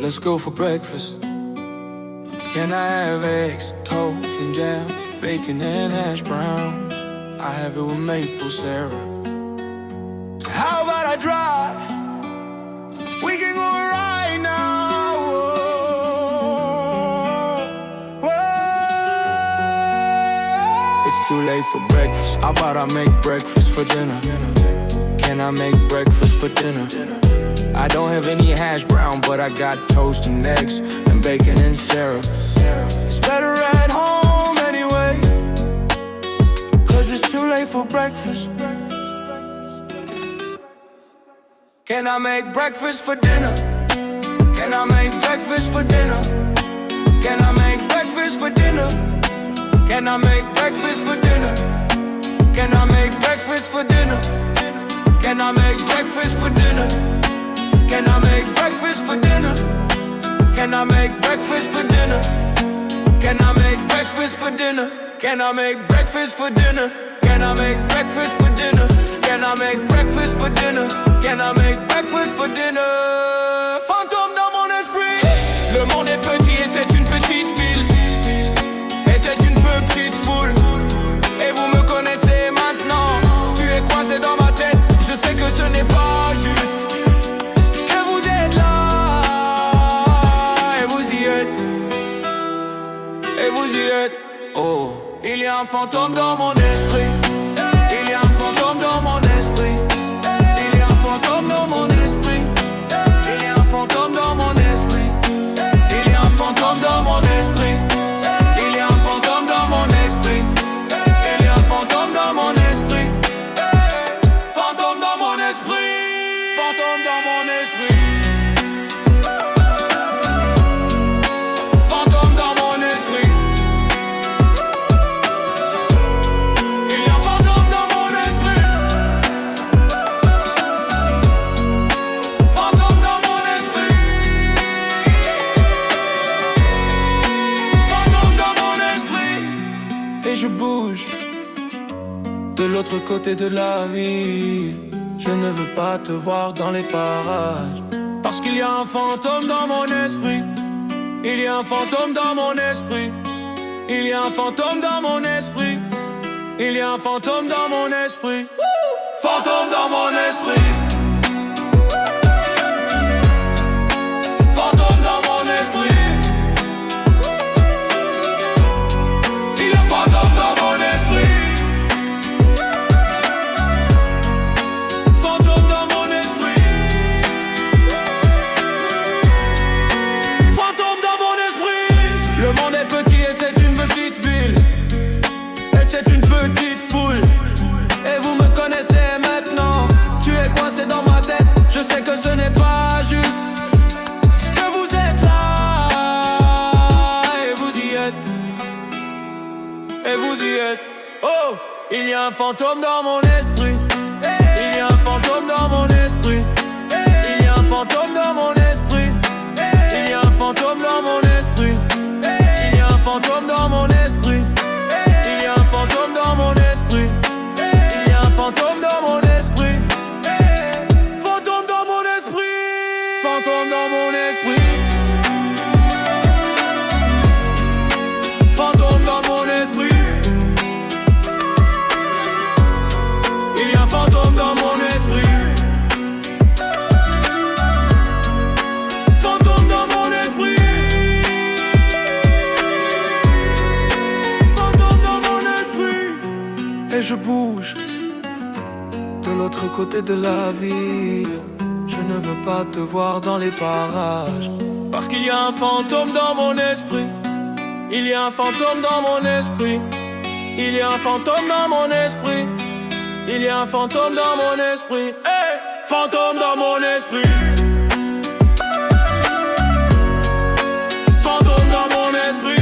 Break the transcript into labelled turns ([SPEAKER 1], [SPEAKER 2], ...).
[SPEAKER 1] Let's go for breakfast. Can I have eggs, toast and jam, bacon and hash browns? I have it with maple syrup. How about I drive? We can go right now. Whoa, whoa. It's too late for breakfast. How about I make breakfast for dinner? Can I make breakfast for dinner? I don't have any hash brown, but I got toast and eggs and bacon and syrup. It's better at home anyway, 'cause it's too late for breakfast. Can I make breakfast for dinner? Can I make breakfast for dinner? Can I make breakfast for dinner? Can I make breakfast for dinner? Can I make breakfast for dinner? Can I make breakfast for dinner? Can I make breakfast for dinner? Can I make breakfast for dinner? Can I make breakfast for dinner? Can I make breakfast for dinner? Can I make breakfast for dinner? Can I make breakfast for dinner? Can I make breakfast for dinner? Fantôme dans mon esprit. Le monde est petit et c'est une petite ville, et c'est une petite foule. Et vous me connaissez maintenant. Tu es coincé dans ma tête. Je sais que ce n'est pas juste. Oh, il y a un fantôme dans mon esprit. Il y a un fantôme dans mon esprit. Il y a un fantôme dans mon esprit. Il y a un fantôme dans mon esprit. Il y a un fantôme dans mon esprit. Il y a un fantôme dans mon esprit. Il y a un fantôme dans mon esprit. Fantôme dans mon esprit. Fantôme dans mon esprit. Je bouge de l'autre côté de la ville. Je ne veux pas te voir dans les parages, parce qu'il y a un fantôme dans mon esprit. Il y a un fantôme dans mon esprit. Il y a un fantôme dans mon esprit. Il y a un fantôme dans mon esprit. Fantôme dans mon esprit. Fantôme dans mon esprit. Fantôme dans mon esprit. Fantôme dans mon esprit. Fantôme dans mon esprit. Le monde est petit et c'est une petite ville, et c'est une petite foule. Et vous me connaissez maintenant. Tu es coincé dans ma tête. Je sais que ce n'est pas juste, que vous êtes là et vous y êtes. Et vous y êtes. Oh, il y a un fantôme dans mon esprit. Il y a un fantôme dans mon esprit. Il y a un fantôme dans mon esprit. Il y a un fantôme dans mon esprit. Il y a un fantôme dans mon esprit. Il y a un fantôme dans mon esprit. Il y a un fantôme dans mon esprit. Fantôme dans mon esprit. Fantôme dans mon esprit. Fantôme dans mon esprit. Il y a un fantôme dans mon esprit. Fantôme dans mon esprit. Fantôme dans mon esprit. Et je bouge de l'autre côté de la ville. Je ne veux pas te voir dans les parages, parce qu'il y a un fantôme dans mon esprit. Il y a un fantôme dans mon esprit. Il y a un fantôme dans mon esprit. Il y a un fantôme dans mon esprit. Hey! Fantôme dans mon esprit. Fantôme dans mon esprit.